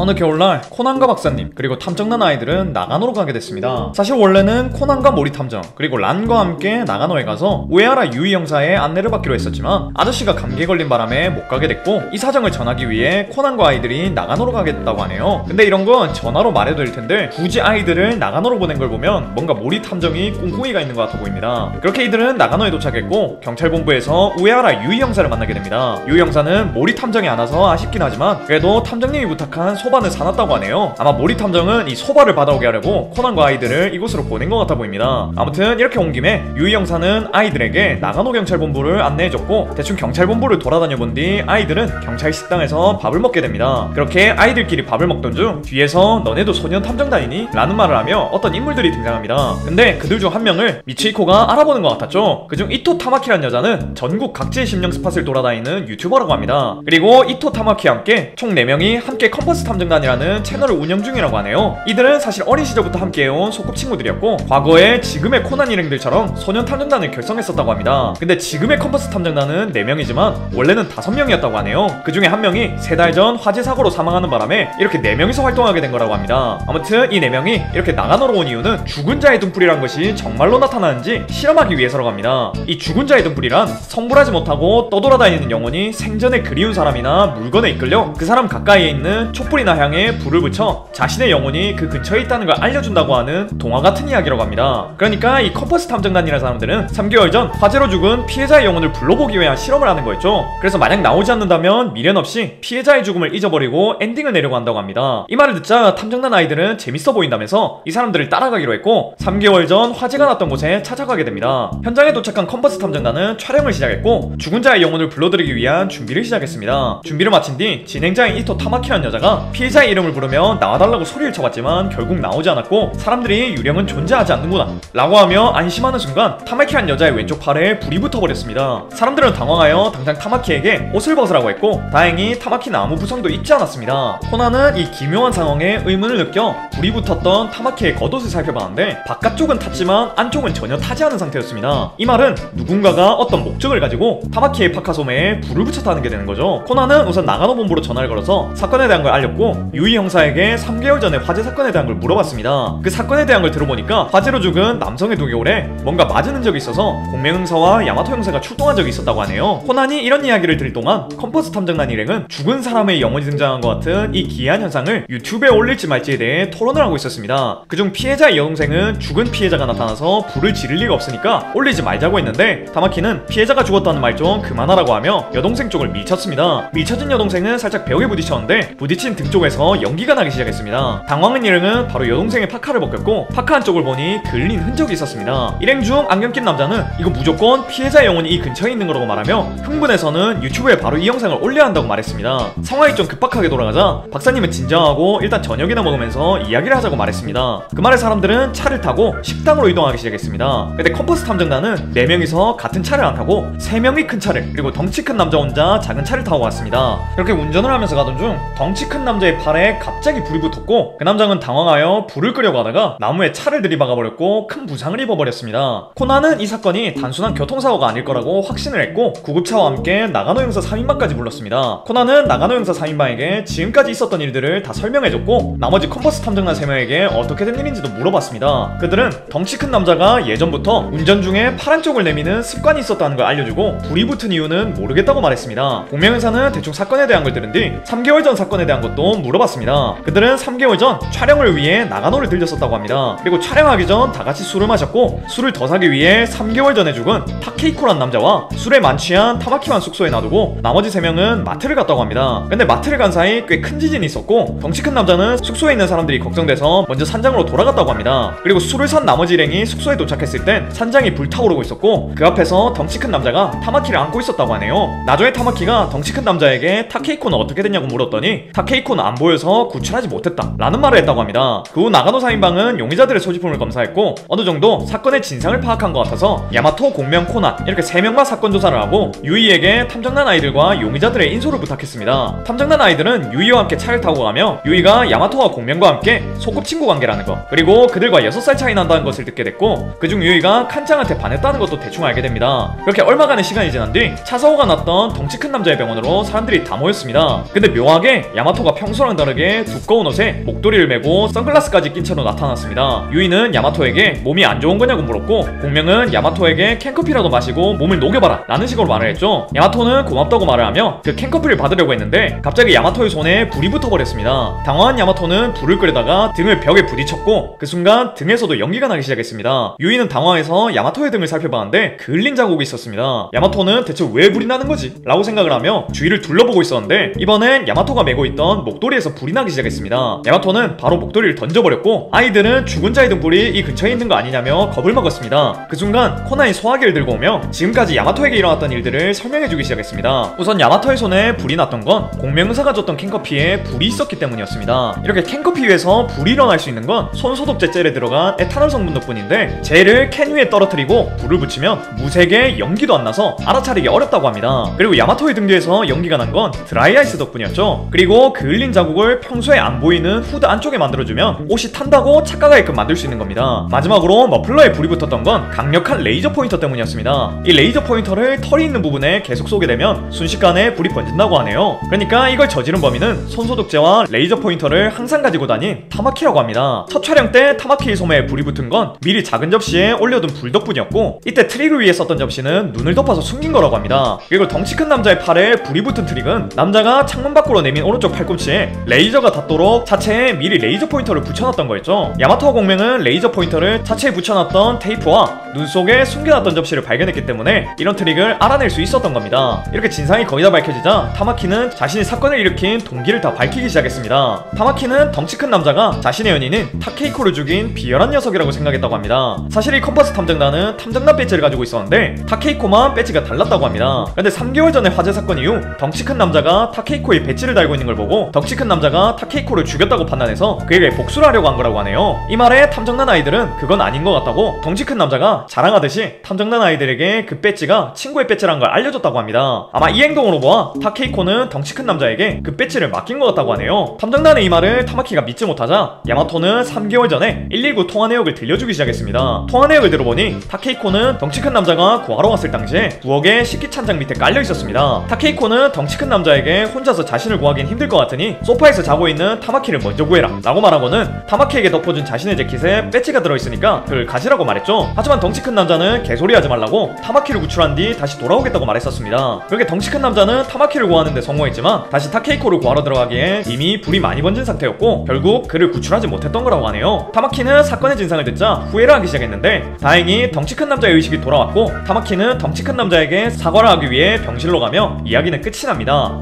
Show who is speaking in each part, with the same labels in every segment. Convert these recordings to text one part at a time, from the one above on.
Speaker 1: 어느 겨울날 코난과 박사님 그리고 탐정난 아이들은 나가노로 가게 됐습니다. 사실 원래는 코난과 모리 탐정 그리고 란과 함께 나가노에 가서 우에하라 유이 형사의 안내를 받기로 했었지만 아저씨가 감기에 걸린 바람에 못 가게 됐고, 이 사정을 전하기 위해 코난과 아이들이 나가노로 가게 됐다고 하네요. 근데 이런 건 전화로 말해도 될 텐데 굳이 아이들을 나가노로 보낸 걸 보면 뭔가 모리 탐정이 꿍꿍이가 있는 것 같아 보입니다. 그렇게 이들은 나가노에 도착했고 경찰본부에서 우에하라 유이 형사를 만나게 됩니다. 유이 형사는 모리 탐정이 안 와서 아쉽긴 하지만 그래도 탐정님이 부탁한 소바는 사놨다고 하네요. 아마 모리 탐정은 이 소바를 받아오게 하려고 코난과 아이들을 이곳으로 보낸 것 같아 보입니다. 아무튼 이렇게 온 김에 유이 형사는 아이들에게 나가노 경찰본부를 안내해줬고, 대충 경찰본부를 돌아다녀 본 뒤 아이들은 경찰 식당에서 밥을 먹게 됩니다. 그렇게 아이들끼리 밥을 먹던 중 뒤에서 너네도 소년 탐정단이니? 라는 말을 하며 어떤 인물들이 등장합니다. 근데 그들 중 한 명을 미츠히코가 알아보는 것 같았죠. 그중 이토 타마키란 여자는 전국 각지의 심령 스팟을 돌아다니는 유튜버라고 합니다. 그리고 이토 타마키와 함께 총 4명이 함께 컴퍼스 탐정단이라는 채널을 운영 중이라고 하네요. 이들은 사실 어린 시절부터 함께해온 소꿉친구들이었고 과거에 지금의 코난 일행들처럼 소년 탐정단을 결성했었다고 합니다. 근데 지금의 컴퍼스 탐정단은 4명이지만 원래는 5명이었다고 하네요. 그 중에 한 명이 3달 전 화재 사고로 사망하는 바람에 이렇게 4명이서 활동하게 된 거라고 합니다. 아무튼 이 4명이 이렇게 나가노로 온 이유는 죽은 자의 등불이란 것이 정말로 나타나는지 실험하기 위해서라고 합니다. 이 죽은 자의 등불이란 성불하지 못하고 떠돌아다니는 영혼이 생전에 그리운 사람이나 물건에 이끌려 그 사람 가까이에 있는 촛불이나 향에 불을 붙여 자신의 영혼이 그 근처에 있다는 걸 알려준다고 하는 동화 같은 이야기라고 합니다. 그러니까 이 컴퍼스 탐정단이라는 사람들은 3개월 전 화재로 죽은 피해자의 영혼을 불러보기 위한 실험을 하는 거였죠. 그래서 만약 나오지 않는다면 미련 없이 피해자의 죽음을 잊어버리고 엔딩을 내려고 한다고 합니다. 이 말을 듣자 탐정단 아이들은 재밌어 보인다면서 이 사람들을 따라가기로 했고 3개월 전 화재가 났던 곳에 찾아가게 됩니다. 현장에 도착한 컴퍼스 탐정단은 촬영을 시작했고 죽은 자의 영혼을 불러들이기 위한 준비를 시작했습니다. 준비를 마친 뒤 진행자인 이토 타마키라는 여자가 피해자의 이름을 부르며 나와달라고 소리를 쳐봤지만 결국 나오지 않았고 사람들이 유령은 존재하지 않는구나 라고 하며 안심하는 순간 타마키라는 여자의 왼쪽 팔에 불이 붙어버렸습니다. 사람들은 당황하여 당장 타마키에게 옷을 벗으라고 했고 다행히 타마키는 아무 부상도 입지 않았습니다. 코난은 이 기묘한 상황에 의문을 느껴 불이 붙었던 타마키의 겉옷을 살펴봤는데 바깥쪽은 탔지만 안쪽은 전혀 타지 않은 상태였습니다. 이 말은 누군가가 어떤 목적을 가지고 타마키의 파카 소매에 불을 붙였다는 게 되는 거죠. 코난은 우선 나가노 본부로 전화를 걸어서 사건에 대한 걸 알렸고 유이 형사에게 3개월 전에 화재 사건에 대한 걸 물어봤습니다. 그 사건에 대한 걸 들어보니까 화재로 죽은 남성의 두개골에 뭔가 맞은 흔적이 있어서 공명 형사와 야마토 형사가 출동한 적이 있었다고 하네요. 코난이 이런 이야기를 들을 동안 컴퍼스 탐정단 일행은 죽은 사람의 영혼이 등장한 것 같은 이 기이한 현상을 유튜브에 올릴지 말지에 대해 토론을 하고 있었습니다. 그중 피해자의 여동생은 죽은 피해자가 나타나서 불을 지를 리가 없으니까 올리지 말자고 했는데 타마키는 피해자가 죽었다는 말 좀 그만하라고 하며 여동생 쪽을 밀쳤습니다. 밀쳐진 여동생은 살짝 벽에 부딪혔는데 부딪힌 등 쪽에서 연기가 나기 시작했습니다. 당황한 일행은 바로 여동생의 파카를 벗겼고 파카 한쪽을 보니 그을린 흔적이 있었습니다. 일행 중 안경 낀 남자는 이거 무조건 피해자의 영혼이 이 근처에 있는 거라고 말하며 흥분해서는 유튜브에 바로 이 영상을 올려야 한다고 말했습니다. 상황이 좀 급박하게 돌아가자 박사님은 진정하고 일단 저녁이나 먹으면서 이야기를 하자고 말했습니다. 그 말에 사람들은 차를 타고 식당으로 이동하기 시작했습니다. 근데 컴퍼스 탐정단은 4명이서 같은 차를 안 타고 3명이 큰 차를 그리고 덩치 큰 남자 혼자 작은 차를 타고 왔습니다. 그렇게 운전을 하면서 가던 중 덩치 큰 남자의 팔에 갑자기 불이 붙었고 그 남자는 당황하여 불을 끄려고 하다가 나무에 차를 들이박아버렸고 큰 부상을 입어버렸습니다. 코난은 이 사건이 단순한 교통사고가 아닐 거라고 확신을 했고 구급차와 함께 나가노 형사 3인방까지 불렀습니다. 코난은 나가노 형사 3인방에게 지금까지 있었던 일들을 다 설명해줬고 나머지 컴퍼스 탐정단 3명에게 어떻게 된 일인지도 물어봤습니다. 그들은 덩치 큰 남자가 예전부터 운전 중에 파란 쪽을 내미는 습관이 있었다는 걸 알려주고 불이 붙은 이유는 모르겠다고 말했습니다. 공명 형사는 대충 사건에 대한 걸 들은 뒤 3개월 전 사건에 대한 것도 물어봤습니다. 그들은 3개월 전 촬영을 위해 나가노를 들렸었다고 합니다. 그리고 촬영하기 전 다같이 술을 마셨고 술을 더 사기 위해 3개월 전에 죽은 타케이코란 남자와 술에 만취한 타마키만 숙소에 놔두고 나머지 3명은 마트를 갔다고 합니다. 근데 마트를 간 사이 꽤 큰 지진이 있었고 덩치 큰 남자는 숙소에 있는 사람들이 걱정돼서 먼저 산장으로 돌아갔다고 합니다. 그리고 술을 산 나머지 일행이 숙소에 도착했을 땐 산장이 불타오르고 있었고 그 앞에서 덩치 큰 남자가 타마키를 안고 있었다고 하네요. 나중에 타마키가 덩치 큰 남자에게 타케이코는 어떻게 됐냐고 물었더니 타케이코는 안 보여서 구출하지 못했다 라는 말을 했다고 합니다. 그 후 나가노 4인방은 용의자들의 소지품을 검사했고 어느 정도 사건의 진상을 파악한 것 같아서 야마토, 공명, 코난 이렇게 3명만 사건 조사를 하고 유이에게 탐정단 아이들과 용의자들의 인솔을 부탁했습니다. 탐정단 아이들은 유이와 함께 차를 타고 가며 유이가 야마토와 공명과 함께 소꿉친구 관계라는 것 그리고 그들과 6살 차이 난다는 것을 듣게 됐고 그중 유이가 칸짱한테 반했다는 것도 대충 알게 됩니다. 그렇게 얼마간의 시간이 지난 뒤 차사고가 났던 덩치 큰 남자의 병원으로 사람들이 다 모였습니다. 근데 묘하게 야마토가 평소 평소랑 다르게 두꺼운 옷에 목도리를 메고 선글라스까지 낀 채로 나타났습니다. 유이는 야마토에게 몸이 안 좋은 거냐고 물었고, 공명은 야마토에게 캔커피라도 마시고 몸을 녹여봐라 라는 식으로 말을 했죠. 야마토는 고맙다고 말을 하며 그 캔커피를 받으려고 했는데 갑자기 야마토의 손에 불이 붙어버렸습니다. 당황한 야마토는 불을 끄려다가 등을 벽에 부딪혔고, 그 순간 등에서도 연기가 나기 시작했습니다. 유이는 당황해서 야마토의 등을 살펴봤는데 그을린 자국이 있었습니다. 야마토는 대체 왜 불이 나는 거지? 라고 생각을 하며 주위를 둘러보고 있었는데, 이번엔 야마토가 메고 있던 목도리에서 불이 나기 시작했습니다. 야마토는 바로 목도리를 던져버렸고, 아이들은 죽은 자의 등불이 이 근처에 있는 거 아니냐며 겁을 먹었습니다. 그 순간 코나이 소화기를 들고 오며 지금까지 야마토에게 일어났던 일들을 설명해주기 시작했습니다. 우선 야마토의 손에 불이 났던 건 공명의사가 줬던 캔커피에 불이 있었기 때문이었습니다. 이렇게 캔커피 위에서 불이 일어날 수 있는 건 손소독제 젤에 들어간 에탄올 성분 덕분인데, 젤을 캔 위에 떨어뜨리고 불을 붙이면 무색에 연기도 안 나서 알아차리기 어렵다고 합니다. 그리고 야마토의 등 뒤에서 연기가 난 건 드라이아이스 덕분이었죠. 그리고 그을린 자국을 평소에 안 보이는 후드 안쪽에 만들어주면 옷이 탄다고 착각하게끔 만들 수 있는 겁니다. 마지막으로 머플러에 불이 붙었던 건 강력한 레이저 포인터 때문이었습니다. 이 레이저 포인터를 털이 있는 부분에 계속 쏘게 되면 순식간에 불이 번진다고 하네요. 그러니까 이걸 저지른 범인은 손소독제와 레이저 포인터를 항상 가지고 다닌 타마키라고 합니다. 첫 촬영 때 타마키의 소매에 불이 붙은 건 미리 작은 접시에 올려둔 불 덕분이었고, 이때 트릭을 위해 썼던 접시는 눈을 덮어서 숨긴 거라고 합니다. 그리고 덩치 큰 남자의 팔에 불이 붙은 트릭은 남자가 창문 밖으로 내민 오른쪽 팔꿈치에 레이저가 닿도록 차체에 미리 레이저 포인터를 붙여놨던 거였죠. 야마토와 공명은 레이저 포인터를 차체에 붙여놨던 테이프와 눈 속에 숨겨놨던 접시를 발견했기 때문에 이런 트릭을 알아낼 수 있었던 겁니다. 이렇게 진상이 거의 다 밝혀지자 타마키는 자신이 사건을 일으킨 동기를 다 밝히기 시작했습니다. 타마키는 덩치 큰 남자가 자신의 연인인 타케이코를 죽인 비열한 녀석이라고 생각했다고 합니다. 사실 이 컴퍼스 탐정단은 탐정단 배지를 가지고 있었는데 타케이코만 배지가 달랐다고 합니다. 근데 3개월 전에 화재 사건 이후 덩치 큰 남자가 타케이코의 배지를 달고 있는 걸 보고 덩치 큰 남자가 타케이코를 죽였다고 판단해서 그에게 복수를 하려고 한 거라고 하네요. 이 말에 탐정단 아이들은 그건 아닌 것 같다고 덩치 큰 남자가 자랑하듯이 탐정단 아이들에게 그 배지가 친구의 배지란 걸 알려줬다고 합니다. 아마 이 행동으로 보아 타케이코는 덩치 큰 남자에게 그 배지를 맡긴 것 같다고 하네요. 탐정단의 이 말을 타마키가 믿지 못하자 야마토는 3개월 전에 119 통화 내역을 들려주기 시작했습니다. 통화 내역을 들어보니 타케이코는 덩치 큰 남자가 구하러 왔을 당시에 부엌의 식기찬장 밑에 깔려 있었습니다. 타케이코는 덩치 큰 남자에게 혼자서 자신을 구하긴 힘들 것 같으니 소파에서 자고 있는 타마키를 먼저 구해라 라고 말하고는 타마키에게 덮어준 자신의 재킷에 배지가 들어있으니까 그걸 가지라고 말했죠. 하지만 덩치 큰 남자는 개소리하지 말라고 타마키를 구출한 뒤 다시 돌아오겠다고 말했었습니다. 그렇게 덩치 큰 남자는 타마키를 구하는데 성공했지만 다시 타케이코를 구하러 들어가기에 이미 불이 많이 번진 상태였고 결국 그를 구출하지 못했던 거라고 하네요. 타마키는 사건의 진상을 듣자 후회를 하기 시작했는데 다행히 덩치 큰 남자의 의식이 돌아왔고 타마키는 덩치 큰 남자에게 사과를 하기 위해 병실로 가며 이야기는 끝이 납니다.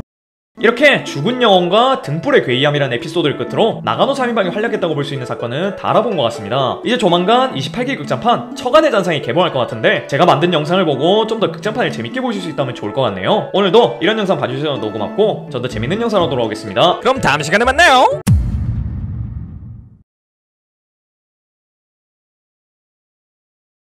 Speaker 1: 이렇게 죽은 영혼과 등불의 괴이함이라는 에피소드를 끝으로 나가노 3인방이 활약했다고 볼 수 있는 사건은 다 알아본 것 같습니다. 이제 조만간 28기 극장판 처간의 잔상이 개봉할 것 같은데 제가 만든 영상을 보고 좀 더 극장판을 재밌게 보실 수 있다면 좋을 것 같네요. 오늘도 이런 영상 봐주셔서 너무 고맙고 전 더 재밌는 영상으로 돌아오겠습니다.
Speaker 2: 그럼 다음 시간에 만나요.